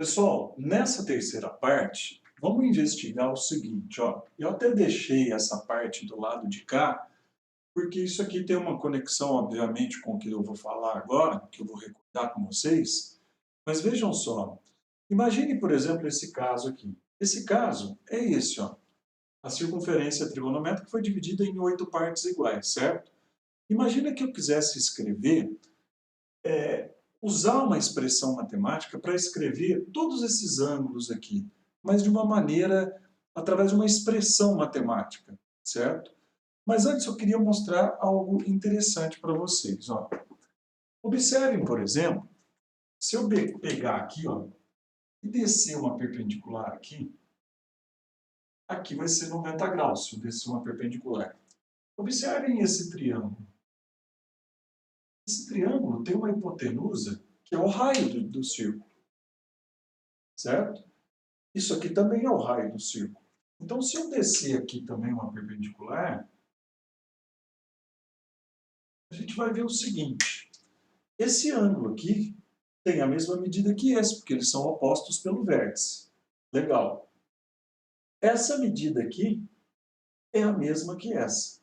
Pessoal, nessa terceira parte, vamos investigar o seguinte, ó. Eu até deixei essa parte do lado de cá, porque isso aqui tem uma conexão, obviamente, com o que eu vou falar agora, que eu vou recordar com vocês. Mas vejam só, imagine, por exemplo, esse caso aqui. Esse caso é esse, ó. A circunferência trigonométrica foi dividida em 8 partes iguais, certo? Imagina que eu quisesse escrever usar uma expressão matemática para escrever todos esses ângulos aqui, mas de uma maneira, através de uma expressão matemática, certo? Mas antes eu queria mostrar algo interessante para vocês. Ó. Observem, por exemplo, se eu pegar aqui ó, e descer uma perpendicular aqui, aqui vai ser 90 graus, se eu descer uma perpendicular. Observem esse triângulo. Esse triângulo tem uma hipotenusa, que é o raio do círculo, certo? Isso aqui também é o raio do círculo. Então, se eu descer aqui também uma perpendicular, a gente vai ver o seguinte. Esse ângulo aqui tem a mesma medida que esse, porque eles são opostos pelo vértice. Legal. Essa medida aqui é a mesma que essa.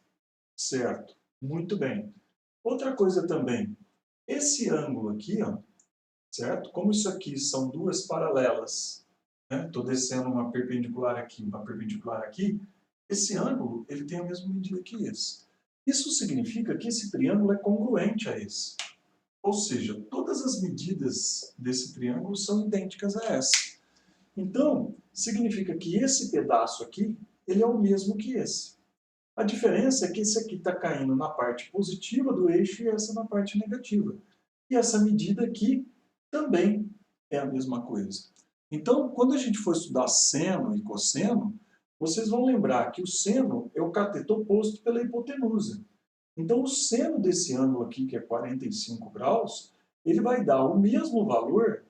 Certo. Muito bem. Outra coisa também. Esse ângulo aqui, ó, certo? Como isso aqui são duas paralelas, né? Estou descendo uma perpendicular aqui, esse ângulo ele tem a mesma medida que esse. Isso significa que esse triângulo é congruente a esse. Ou seja, todas as medidas desse triângulo são idênticas a essa. Então, significa que esse pedaço aqui, ele é o mesmo que esse. A diferença é que esse aqui está caindo na parte positiva do eixo e essa na parte negativa. E essa medida aqui também é a mesma coisa. Então, quando a gente for estudar seno e cosseno, vocês vão lembrar que o seno é o cateto oposto pela hipotenusa. Então, o seno desse ângulo aqui, que é 45 graus, ele vai dar o mesmo valor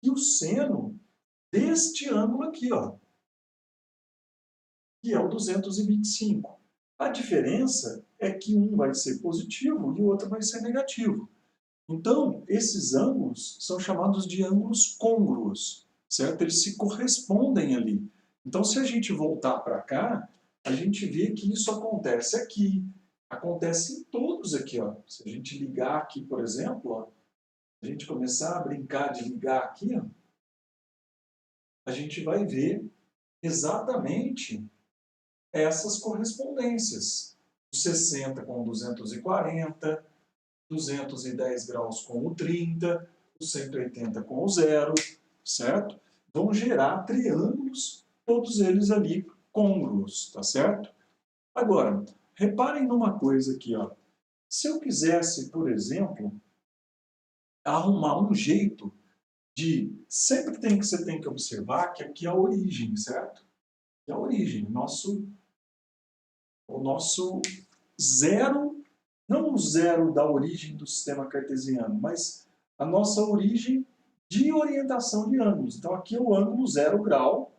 que o seno deste ângulo aqui, ó, que é o 225. A diferença é que um vai ser positivo e o outro vai ser negativo. Então, esses ângulos são chamados de ângulos côngruos, certo? Eles se correspondem ali. Então, se a gente voltar para cá, a gente vê que isso acontece aqui, acontece em todos aqui, ó. Se a gente ligar aqui, por exemplo, ó, a gente começar a brincar de ligar aqui, ó, a gente vai ver exatamente essas correspondências. O 60 com o 240, 210 graus com o 30, o 180 com o zero, certo? Vão gerar triângulos, todos eles ali côngruos, tá certo? Agora, reparem numa coisa aqui, ó. Se eu quisesse, por exemplo, arrumar um jeito de... Sempre você tem que observar que aqui é a origem, certo? É a origem, o nosso zero, não o zero da origem do sistema cartesiano, mas a nossa origem de orientação de ângulos. Então, aqui é o ângulo 0 grau.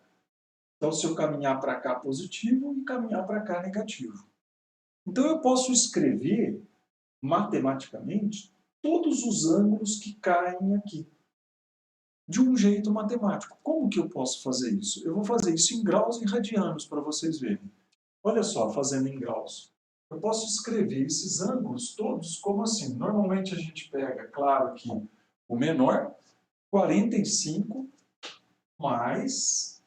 Então, se eu caminhar para cá positivo e caminhar para cá negativo. Então, eu posso escrever matematicamente todos os ângulos que caem aqui, de um jeito matemático. Como que eu posso fazer isso? Eu vou fazer isso em graus e radianos para vocês verem. Olha só, fazendo em graus. Eu posso escrever esses ângulos todos como assim. Normalmente a gente pega, claro que o menor, 45 mais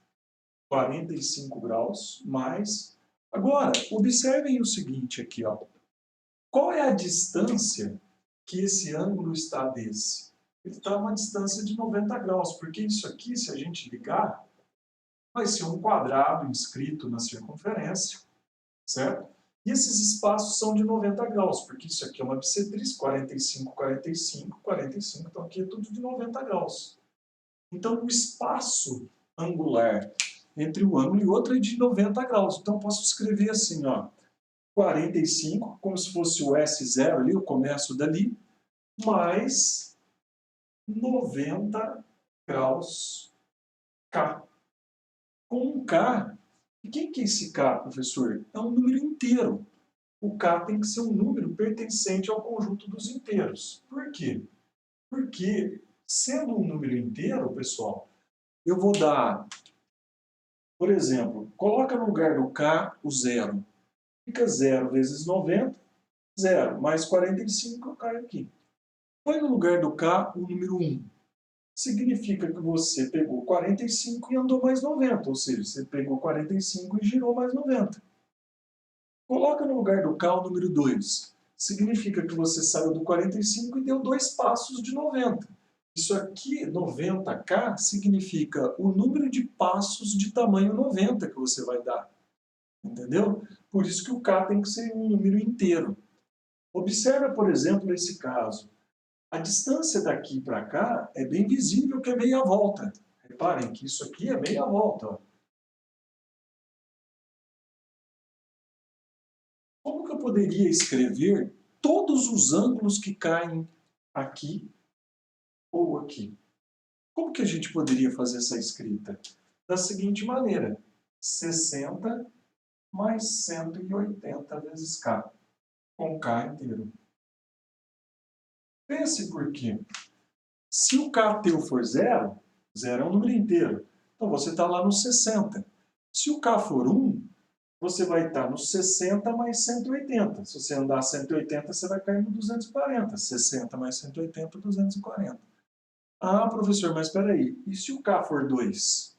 45 graus mais... Agora, observem o seguinte aqui, ó. Qual é a distância que esse ângulo está desse? Ele está a uma distância de 90 graus, porque isso aqui, se a gente ligar, vai ser um quadrado inscrito na circunferência, certo? E esses espaços são de 90 graus, porque isso aqui é uma bissetriz, 45, 45, 45, então aqui é tudo de 90 graus. Então, o espaço angular entre um ângulo e outro é de 90 graus. Então, eu posso escrever assim, ó, 45, como se fosse o S0 ali, eu começo dali, mais 90 graus K. Com um K, e quem que é esse K, professor? É um número inteiro. O K tem que ser um número pertencente ao conjunto dos inteiros. Por quê? Porque, sendo um número inteiro, pessoal, eu vou dar, por exemplo, coloca no lugar do K o zero. Fica 0 vezes 90, 0. Mais 45 cai aqui. Põe no lugar do K o número 1. Significa que você pegou 45 e andou mais 90. Ou seja, você pegou 45 e girou mais 90. Coloca no lugar do K o número 2. Significa que você saiu do 45 e deu 2 passos de 90. Isso aqui, 90K, significa o número de passos de tamanho 90 que você vai dar. Entendeu? Por isso que o K tem que ser um número inteiro. Observa, por exemplo, nesse caso. A distância daqui para cá é bem visível que é meia volta. Reparem que isso aqui é meia volta. Ó. Como que eu poderia escrever todos os ângulos que caem aqui ou aqui? Como que a gente poderia fazer essa escrita? Da seguinte maneira, 60 mais 180 vezes K, com K inteiro. Pense por quê. Se o K teu for zero, zero é um número inteiro, então você está lá no 60. Se o K for 1, você vai estar no 60 mais 180. Se você andar 180, você vai cair no 240. 60 mais 180, 240. Ah, professor, mas espera aí. E se o K for 2?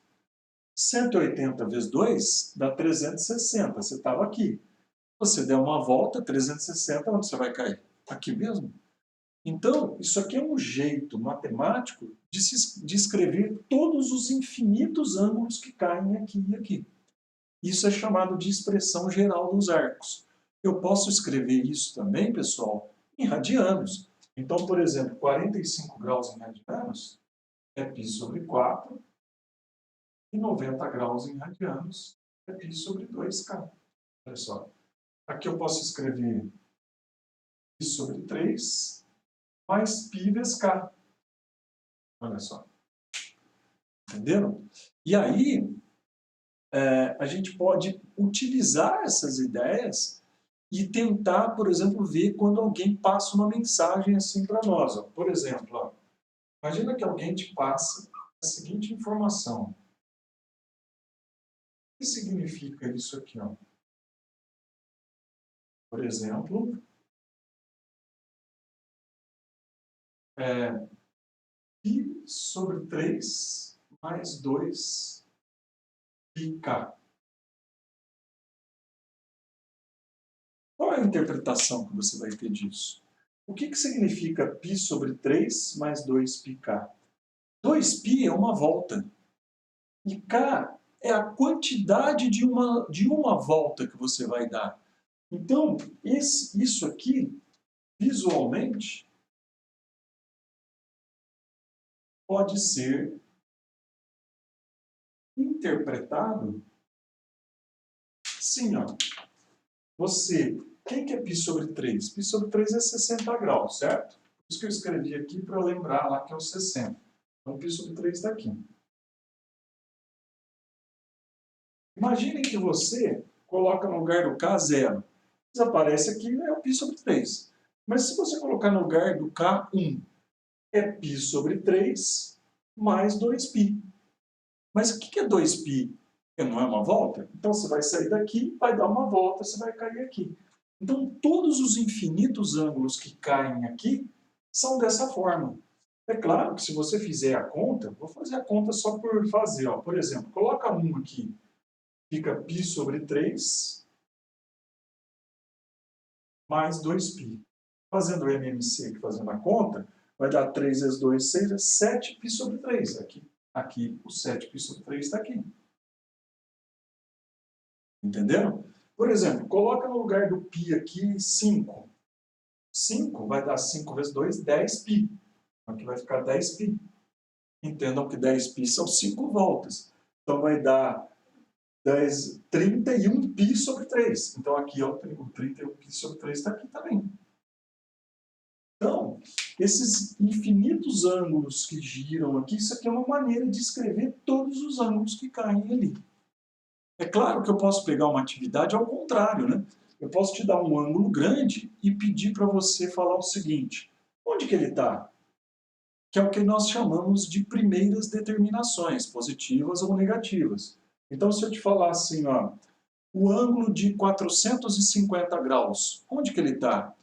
180 vezes 2 dá 360. Você estava aqui. Você der uma volta, 360, onde você vai cair? Aqui mesmo. Então, isso aqui é um jeito matemático de escrever todos os infinitos ângulos que caem aqui e aqui. Isso é chamado de expressão geral dos arcos. Eu posso escrever isso também, pessoal, em radianos. Então, por exemplo, 45 graus em radianos é π sobre 4 e 90 graus em radianos é π sobre 2K. Olha só. Aqui eu posso escrever π sobre 3 mais π vezes K. Olha só. Entenderam? E aí, a gente pode utilizar essas ideias e tentar, por exemplo, ver quando alguém passa uma mensagem assim para nós. Ó. Por exemplo, ó, imagina que alguém te passa a seguinte informação. O que significa isso aqui? Ó? Por exemplo, π sobre 3 mais 2 πk. Qual é a interpretação que você vai ter disso? O que significa π sobre 3 mais 2πk? 2π é uma volta. E k é a quantidade de uma volta que você vai dar. Então, isso aqui, visualmente, pode ser interpretado assim, ó. Quem que é π sobre 3? π sobre 3 é 60 graus, certo? Por isso que eu escrevi aqui para lembrar lá que é o 60. Então, π sobre 3 está aqui. Imaginem que você coloca no lugar do K 0. Desaparece aqui, é o π sobre 3. Mas se você colocar no lugar do K 1, é π sobre 3 mais 2π. Mas o que é 2π? Não é uma volta? Então você vai sair daqui, vai dar uma volta, você vai cair aqui. Então todos os infinitos ângulos que caem aqui são dessa forma. É claro que se você fizer a conta, vou fazer a conta só por fazer. Ó. Por exemplo, coloca 1 aqui, fica π sobre 3 mais 2π. Fazendo o MMC aqui, fazendo a conta, vai dar 3 vezes 2, 6, é 7π sobre 3. Aqui o 7π sobre 3 está aqui. Entenderam? Por exemplo, coloca no lugar do π aqui 5. 5 vai dar 5 vezes 2, 10π. Aqui vai ficar 10π. Entendam que 10π são 5 voltas. Então vai dar 31π sobre 3. Então aqui ó, o 31π sobre 3 está aqui também. Então, esses infinitos ângulos que giram aqui, isso aqui é uma maneira de escrever todos os ângulos que caem ali. É claro que eu posso pegar uma atividade ao contrário, né? Eu posso te dar um ângulo grande e pedir para você falar o seguinte. Onde que ele está? que é o que nós chamamos de primeiras determinações, positivas ou negativas. Então, se eu te falar assim, ó, o ângulo de 450 graus, onde que ele está?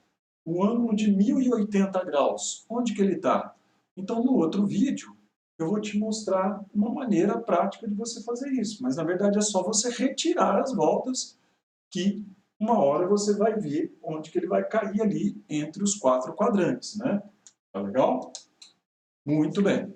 O ângulo de 1080 graus, onde que ele está? Então, no outro vídeo, eu vou te mostrar uma maneira prática de você fazer isso. Mas, na verdade, é só você retirar as voltas que uma hora você vai ver onde que ele vai cair ali entre os 4 quadrantes, né? Tá legal? Muito bem.